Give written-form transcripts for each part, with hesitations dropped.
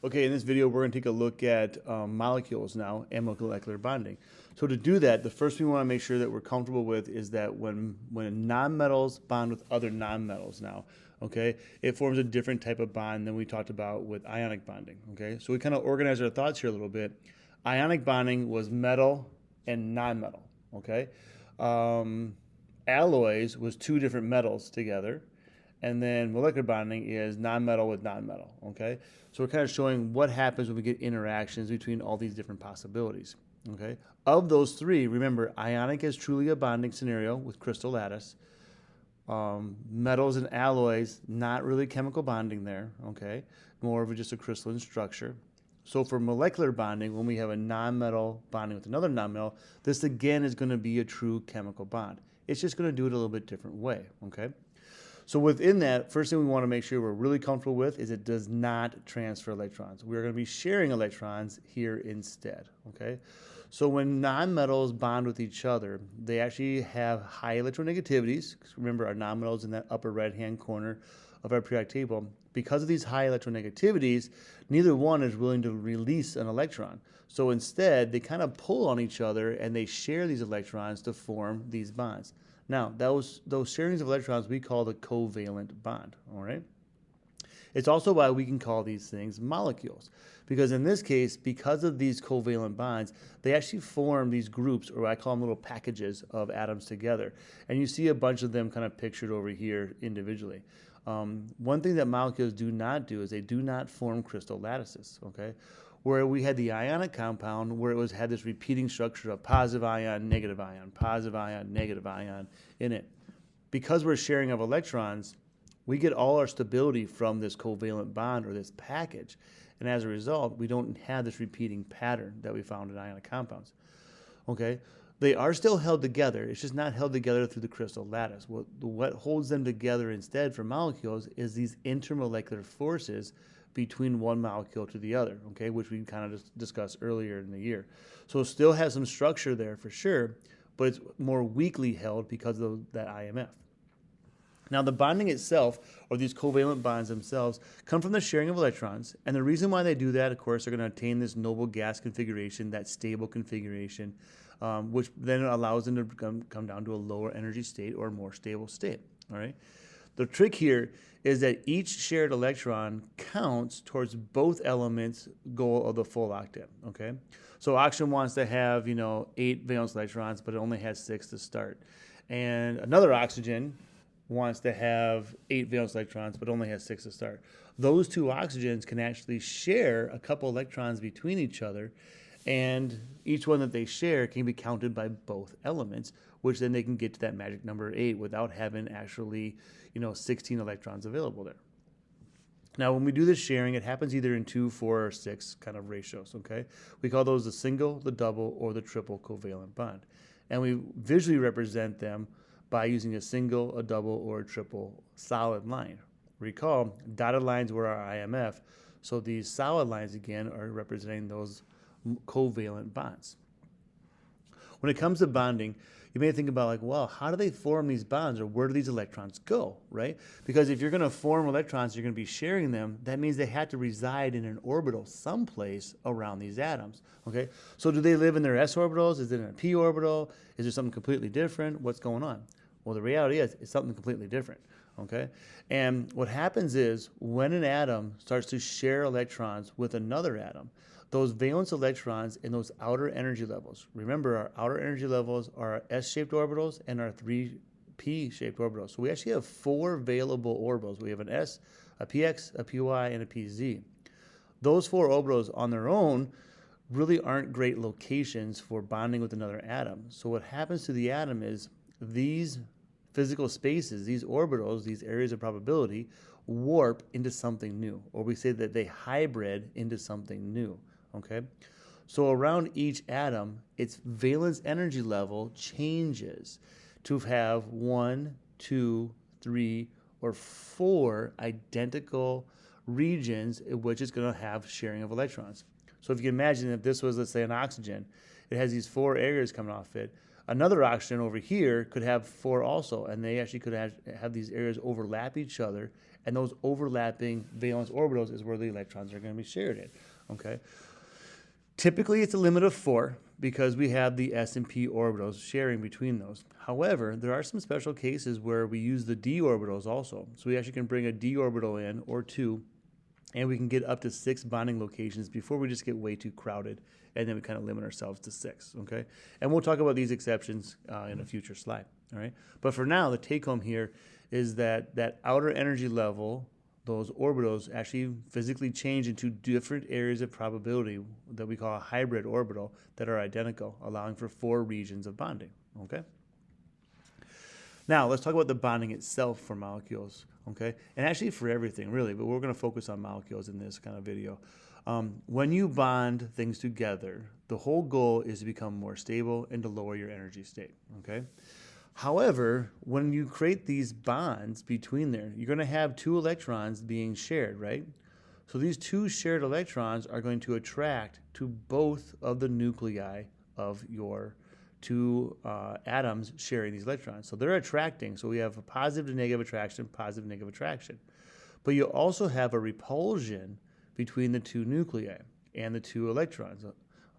Okay, in this video, we're going to take a look at molecules now and molecular bonding. So to do that, the first thing we want to make sure that we're comfortable with is that when nonmetals bond with other nonmetals now, okay, it forms a different type of bond than we talked about with ionic bonding, okay? So we kind of organize our thoughts here a little bit. Ionic bonding was metal and nonmetal, okay? Alloys was two different metals together. And then molecular bonding is nonmetal with nonmetal, okay? So we're kind of showing what happens when we get interactions between all these different possibilities, okay? Of those three, remember, ionic is truly a bonding scenario with crystal lattice. Metals and alloys, not really chemical bonding there, okay? More of just a crystalline structure. So for molecular bonding, when we have a nonmetal bonding with another nonmetal, this again is going to be a true chemical bond. It's just going to do it a little bit different way, okay? So within that, first thing we want to make sure we're really comfortable with is it does not transfer electrons. We're going to be sharing electrons here instead, okay? So when nonmetals bond with each other, they actually have high electronegativities. Remember, our nonmetals in that upper right-hand corner of our periodic table. Because of these high electronegativities, neither one is willing to release an electron. So instead, they kind of pull on each other and they share these electrons to form these bonds. Now, those sharings of electrons we call the covalent bond, all right? It's also why we can call these things molecules, because in this case, because of these covalent bonds, they actually form these groups, or I call them little packages of atoms together. And you see a bunch of them kind of pictured over here individually. One thing that molecules do not do is they do not form crystal lattices, okay? Where we had the ionic compound, where it had this repeating structure of positive ion, negative ion in it. Because we're sharing of electrons, we get all our stability from this covalent bond or this package. And as a result, we don't have this repeating pattern that we found in ionic compounds. Okay? They are still held together. It's just not held together through the crystal lattice. What holds them together instead for molecules is these intermolecular forces between one molecule to the other, okay, which we kind of just discussed earlier in the year. So it still has some structure there for sure, but it's more weakly held because of that IMF. Now, the bonding itself, or these covalent bonds themselves, come from the sharing of electrons. And the reason why they do that, of course, they're going to attain this noble gas configuration, that stable configuration, which then allows them to come down to a lower energy state or a more stable state, all right? The trick here is that each shared electron counts towards both elements' goal of the full octet, okay? So oxygen wants to have, 8 valence electrons, but it only has 6 to start. And another oxygen wants to have 8 valence electrons, but only has 6 to start. Those two oxygens can actually share a couple electrons between each other, and each one that they share can be counted by both elements, which then they can get to that magic number 8 without having actually, 16 electrons available there. Now, when we do this sharing, it happens either in 2, 4, or 6 kind of ratios, okay? We call those the single, the double, or the triple covalent bond. And we visually represent them by using a single, a double, or a triple solid line. Recall, dotted lines were our IMF, so these solid lines, again, are representing those covalent bonds. When it comes to bonding, you may think about how do they form these bonds, or where do these electrons go, right? Because if you're going to form electrons, you're going to be sharing them, that means they have to reside in an orbital someplace around these atoms, okay? So do they live in their s orbitals? Is it in a p orbital? Is there something completely different? What's going on? Well, the reality is it's something completely different, okay? And what happens is when an atom starts to share electrons with another atom, those valence electrons in those outer energy levels. Remember, our outer energy levels are our S-shaped orbitals and our 3p-shaped orbitals. So we actually have 4 available orbitals. We have an S, a px, a py, and a pz. Those 4 orbitals on their own really aren't great locations for bonding with another atom. So what happens to the atom is these physical spaces, these orbitals, these areas of probability, warp into something new, or we say that they hybrid into something new. Okay, so around each atom, its valence energy level changes to have 1, 2, 3, or 4 identical regions in which it's going to have sharing of electrons. So if you can imagine if this was, let's say, an oxygen, it has these 4 areas coming off it. Another oxygen over here could have 4 also, and they actually could have these areas overlap each other, and those overlapping valence orbitals is where the electrons are going to be shared in, okay? Typically, it's a limit of 4 because we have the s and p orbitals sharing between those. However, there are some special cases where we use the d orbitals also. So we actually can bring a d orbital in, or 2, and we can get up to 6 bonding locations before we just get way too crowded, and then we kind of limit ourselves to 6, okay? And we'll talk about these exceptions in a future slide, all right? But for now, the take-home here is that that outer energy level, those orbitals actually physically change into different areas of probability that we call a hybrid orbital that are identical, allowing for 4 regions of bonding, okay? Now, let's talk about the bonding itself for molecules, okay? And actually for everything, really, but we're going to focus on molecules in this kind of video. When you bond things together, the whole goal is to become more stable and to lower your energy state, okay? However, when you create these bonds between there, you're going to have 2 electrons being shared, right? So these 2 shared electrons are going to attract to both of the nuclei of your 2 atoms sharing these electrons. So they're attracting. So we have a positive to negative attraction, positive to negative attraction. But you also have a repulsion between the 2 nuclei and the 2 electrons.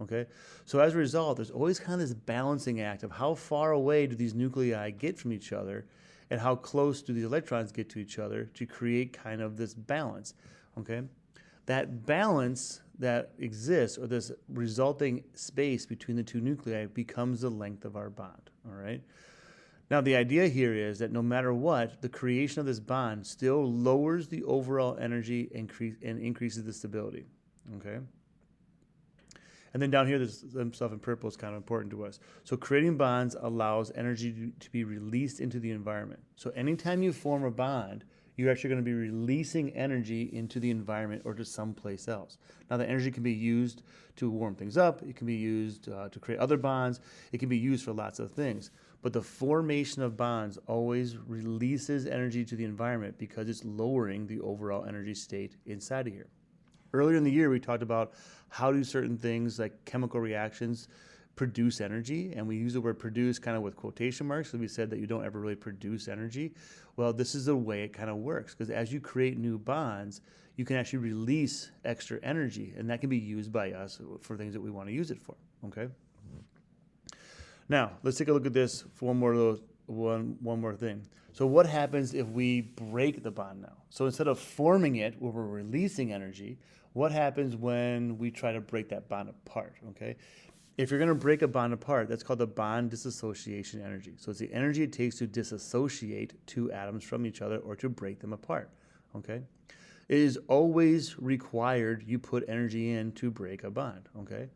Okay, so as a result, there's always kind of this balancing act of how far away do these nuclei get from each other and how close do these electrons get to each other to create kind of this balance, okay? That balance that exists, or this resulting space between the 2 nuclei, becomes the length of our bond, all right? Now, the idea here is that no matter what, the creation of this bond still lowers the overall energy and increases the stability, okay? And then down here, this stuff in purple is kind of important to us. So creating bonds allows energy to be released into the environment. So anytime you form a bond, you're actually going to be releasing energy into the environment or to someplace else. Now, the energy can be used to warm things up. It can be used to create other bonds. It can be used for lots of things. But the formation of bonds always releases energy to the environment because it's lowering the overall energy state inside of here. Earlier in the year, we talked about how do certain things like chemical reactions produce energy, and we use the word produce kind of with quotation marks, so we said that you don't ever really produce energy. Well, this is the way it kind of works, because as you create new bonds, you can actually release extra energy, and that can be used by us for things that we want to use it for, okay? Now, let's take a look at this for one more thing. So what happens if we break the bond now? So instead of forming it where we're releasing energy, what happens when we try to break that bond apart, okay? If you're going to break a bond apart, that's called the bond dissociation energy. So it's the energy it takes to disassociate 2 atoms from each other or to break them apart, okay? It is always required you put energy in to break a bond, okay?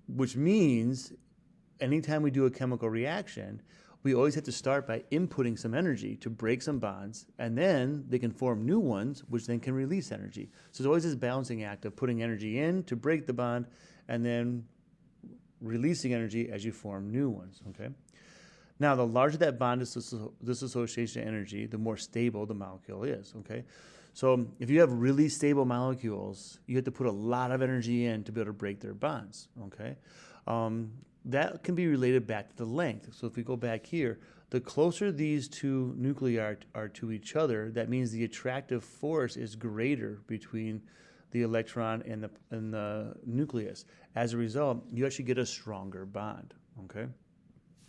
Which means anytime we do a chemical reaction, we always have to start by inputting some energy to break some bonds, and then they can form new ones, which then can release energy. So there's always this balancing act of putting energy in to break the bond, and then releasing energy as you form new ones, okay? Now, the larger that bond dissociation energy, the more stable the molecule is, okay? So if you have really stable molecules, you have to put a lot of energy in to be able to break their bonds, okay? That can be related back to the length. So if we go back here, the closer these 2 nuclei are to each other, that means the attractive force is greater between the electron and the nucleus. As a result, you actually get a stronger bond, okay?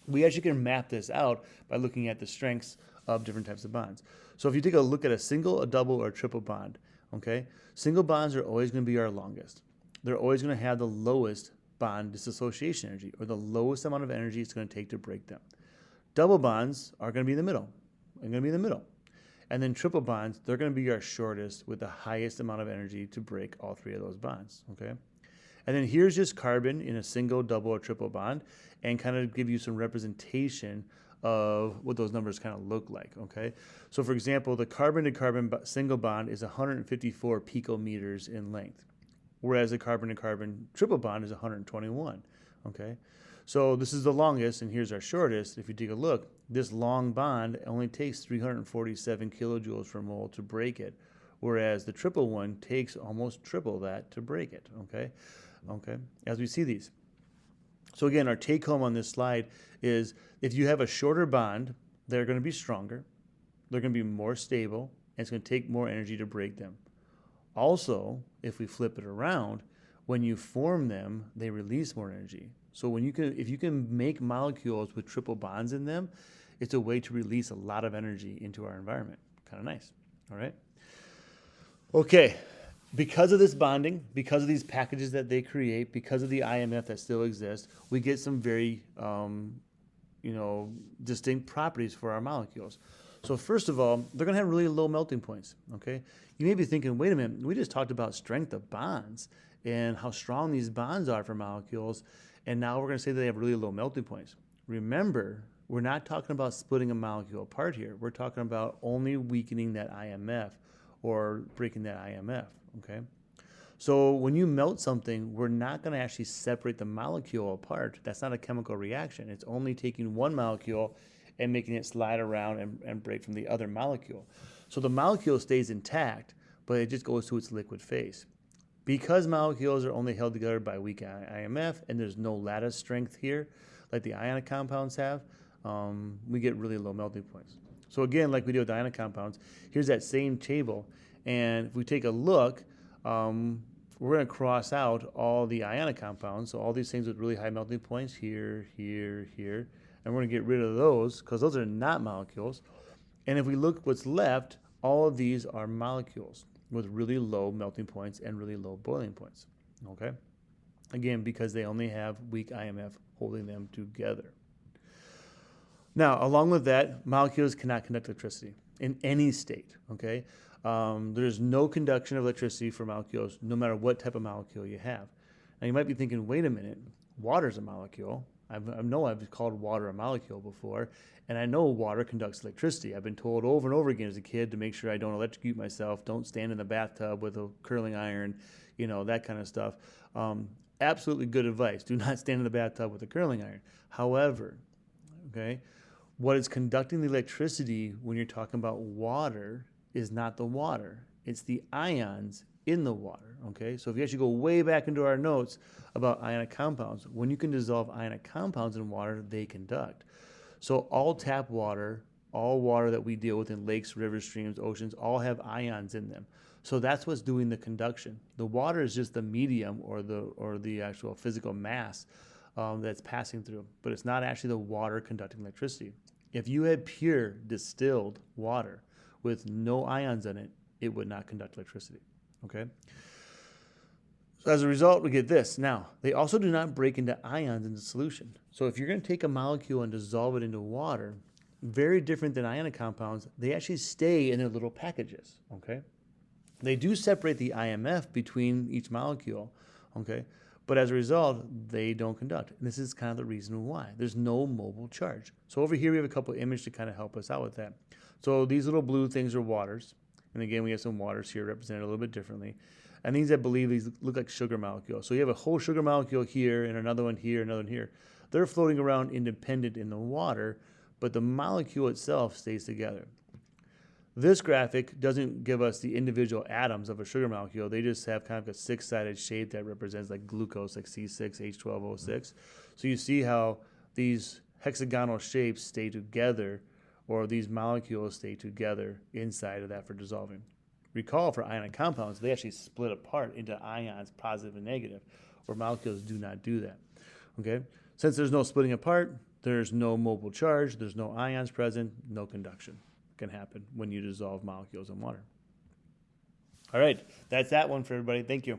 We actually can map this out by looking at the strengths of different types of bonds. So if you take a look at a single, a double, or a triple bond, okay? Single bonds are always going to be our longest. They're always going to have the lowest bond dissociation energy, or the lowest amount of energy it's going to take to break them. Double bonds are going to be in the middle. And then triple bonds, they're going to be our shortest with the highest amount of energy to break all 3 of those bonds, okay? And then here's just carbon in a single, double, or triple bond, and kind of give you some representation of what those numbers kind of look like, okay? So for example, the carbon-to-carbon single bond is 154 picometers in length, whereas the carbon-to-carbon triple bond is 121, okay? So this is the longest, and here's our shortest. If you take a look, this long bond only takes 347 kilojoules per mole to break it, whereas the triple one takes almost triple that to break it, okay? As we see these. So again, our take home on this slide is if you have a shorter bond, they're going to be stronger, they're going to be more stable, and it's going to take more energy to break them. Also, if we flip it around, when you form them, they release more energy. So if you can make molecules with triple bonds in them, it's a way to release a lot of energy into our environment. Kind of nice. All right. Okay. Because of this bonding, because of these packages that they create, because of the IMF that still exists, we get some very, distinct properties for our molecules. So first of all, they're going to have really low melting points. Okay. You may be thinking, wait a minute, we just talked about strength of bonds and how strong these bonds are for molecules, and now we're going to say that they have really low melting points. Remember, we're not talking about splitting a molecule apart here. We're talking about only weakening that IMF or breaking that IMF, okay? So when you melt something, we're not going to actually separate the molecule apart. That's not a chemical reaction. It's only taking one molecule and making it slide around and break from the other molecule. So the molecule stays intact, but it just goes to its liquid phase. Because molecules are only held together by weak IMF and there's no lattice strength here, like the ionic compounds have, we get really low melting points. So again, like we did with ionic compounds, here's that same table. And if we take a look, we're going to cross out all the ionic compounds, so all these things with really high melting points here, here, here. And we're going to get rid of those because those are not molecules. And if we look what's left, all of these are molecules with really low melting points and really low boiling points, okay? Again, because they only have weak IMF holding them together. Now, along with that, molecules cannot conduct electricity in any state, okay? There's no conduction of electricity for molecules, no matter what type of molecule you have. Now, you might be thinking, wait a minute, water's a molecule. I know I've called water a molecule before, and I know water conducts electricity. I've been told over and over again as a kid to make sure I don't electrocute myself, don't stand in the bathtub with a curling iron, that kind of stuff. Absolutely good advice. Do not stand in the bathtub with a curling iron. However, okay, what is conducting the electricity when you're talking about water is not the water. It's the ions in the water, okay? So if you actually go way back into our notes about ionic compounds, when you can dissolve ionic compounds in water, they conduct. So all tap water, all water that we deal with in lakes, rivers, streams, oceans, all have ions in them. So that's what's doing the conduction. The water is just the medium or the actual physical mass that's passing through, but it's not actually the water conducting electricity. If you had pure distilled water with no ions in it, it would not conduct electricity, okay? So as a result, we get this. Now, they also do not break into ions in the solution. So if you're going to take a molecule and dissolve it into water, very different than ionic compounds, they actually stay in their little packages, okay? They do separate the IMF between each molecule, okay? But as a result, they don't conduct. And this is kind of the reason why. There's no mobile charge. So over here, we have a couple of images to kind of help us out with that. So these little blue things are waters. And again, we have some waters here represented a little bit differently. And these, I believe, these look like sugar molecules. So you have a whole sugar molecule here and another one here, another one here. They're floating around independent in the water, but the molecule itself stays together. This graphic doesn't give us the individual atoms of a sugar molecule. They just have kind of a six-sided shape that represents like glucose, like C6H12O6. So you see how these hexagonal shapes stay together, or these molecules stay together inside of that for dissolving. Recall for ionic compounds, they actually split apart into ions, positive and negative, where molecules do not do that. Okay? Since there's no splitting apart, there's no mobile charge, there's no ions present, no conduction can happen when you dissolve molecules in water. All right, that's that one for everybody. Thank you.